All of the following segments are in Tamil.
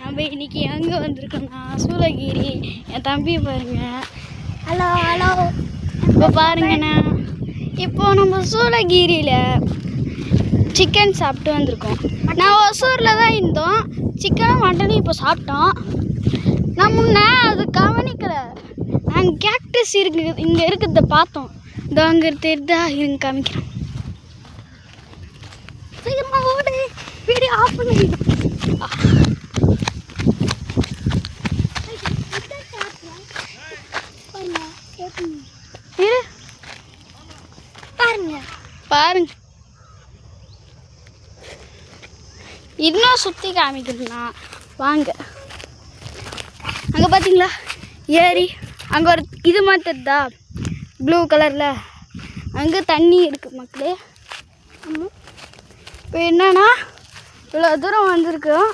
நம்ம இன்னைக்கு எங்கே வந்திருக்கோம்னா சூளகிரி. என் தம்பி பாருங்க. Hello hello. இப்போ பாருங்கண்ணா, இப்போ நம்ம சூளகிரியில் சிக்கன் சாப்பிட்டு வந்திருக்கோம். நான் ஒசூரில் தான் இருந்தோம். சிக்கனும் மட்டனும் இப்போ சாப்பிட்டோம். நான் முன்னே அது கவனிக்கலை. நாங்கள் கேக்டஸ் இங்கே இருக்கிறத பார்த்தோம். இதோ அங்கே தெரியுதா, இருங்க காமிக்கிறோம். சீக்கிரமா ஓடு, வீடியோ ஆஃப் பண்ணி. பாருங்க பாருங்க, இன்னும் சுற்றி காமிக்கணும்னா வாங்க. அங்கே பார்த்தீங்களா ஏரி, அங்கே ஒரு இது மாத்திரதா ப்ளூ கலரில், அங்கே தண்ணி இருக்குது மக்களே. இப்போ என்னன்னா இவ்வளோ தூரம் வந்திருக்கோம்.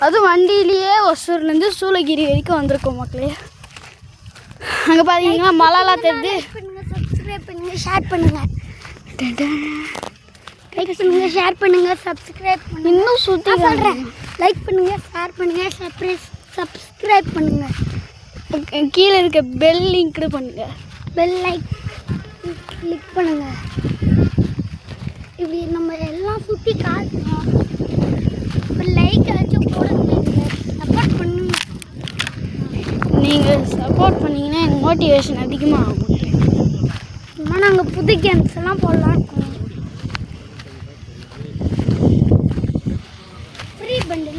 அதுவும் வண்டியிலேயே ஒசூர்லேருந்து சூளகிரி வரைக்கும் வந்திருக்கோம் மக்களே. அங்கே பார்த்தீங்கன்னா மழைலாம் தெரியுது. சப்ஸ்கிரைப் பண்ணுங்கள், ஷேர் பண்ணுங்கள். லைக் பண்ணுங்கள், ஷேர் பண்ணுங்கள், சப்ஸ்கிரைப் பண்ணுங்கள். இன்னும் சுற்றி சொல்கிறேன், லைக் பண்ணுங்கள், ஷேர் பண்ணுங்கள், சப்ஸ்கிரைப் பண்ணுங்கள். கீழே இருக்க பெல் லிங்க் பண்ணுங்கள். பெல் லைக் கிளிக் பண்ணுங்கள். இப்படி நம்ம எல்லாம் சுற்றி காட்டணும். ஒரு லைக் ஆச்சும் போடுங்க. சப்போர்ட் பண்ணுங்க. நீங்கள் சப்போர்ட் பண்ணிங்கன்னா எனக்கு மோட்டிவேஷன் அதிகமாக ஆகும். இன்னும் நாங்கள் புது கேம்ஸ் எல்லாம் போடலாம் இருக்கோம். Free bundle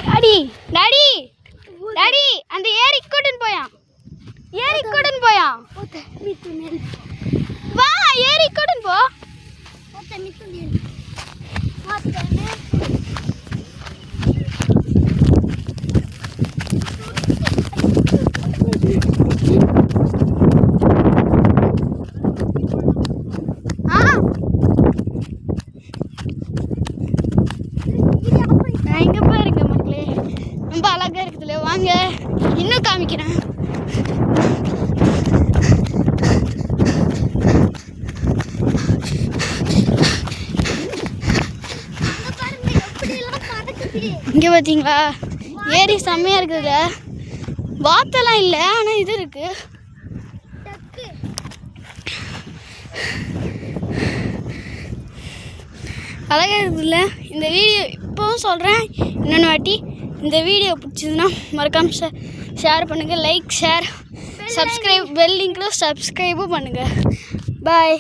daddy daddy daddy, அந்த ஏரி கூட்டின்னு போயான். ஏரி கூட்டின்னு போயான். வா, ஏரி கூட்டின்னு போ. எங்கே பாருங்க மக்களே, ரொம்ப அழகாக இருக்குதுல்ல. வாங்க இன்னும் காமிக்கிறேன். இங்கே பார்த்தீங்களா ஏரி செம்மையாக இருக்குதுல்ல. வாத்தெல்லாம் இல்லை, ஆனால் இது இருக்கு. அழகாக இருக்குதுல்ல. இந்த வீடியோ இப்போவும் சொல்கிறேன், இன்னொன்று வாட்டி இந்த வீடியோ பிடிச்சதுன்னா மறக்காமல் ஷேர் பண்ணுங்கள். லைக், ஷேர், சப்ஸ்கிரைப், பெல் லிங்க்கில் சப்ஸ்கிரைபும் பண்ணுங்கள். பாய்.